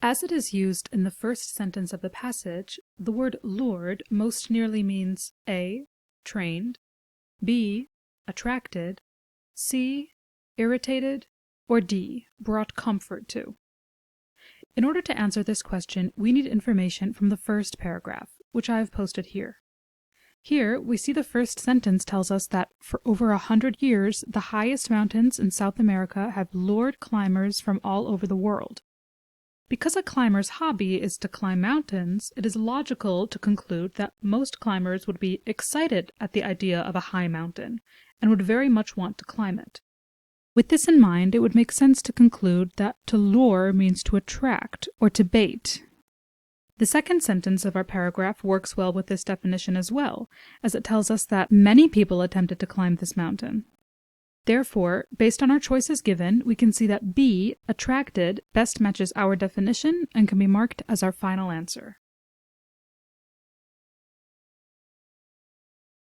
As it is used in the first sentence of the passage, the word lured most nearly means A. Trained, B. Attracted, C. Irritated, or D. Brought comfort to. In order to answer this question, we need information from the first paragraph, which I have posted here. Here, we see the first sentence tells us that for over 100 years, the highest mountains in South America have lured climbers from all over the world. Because a climber's hobby is to climb mountains, it is logical to conclude that most climbers would be excited at the idea of a high mountain and would very much want to climb it. With this in mind, it would make sense to conclude that to lure means to attract or to bait. The second sentence of our paragraph works well with this definition as well, as it tells us that many people attempted to climb this mountain. Therefore, based on our choices given, we can see that B, attracted, best matches our definition and can be marked as our final answer.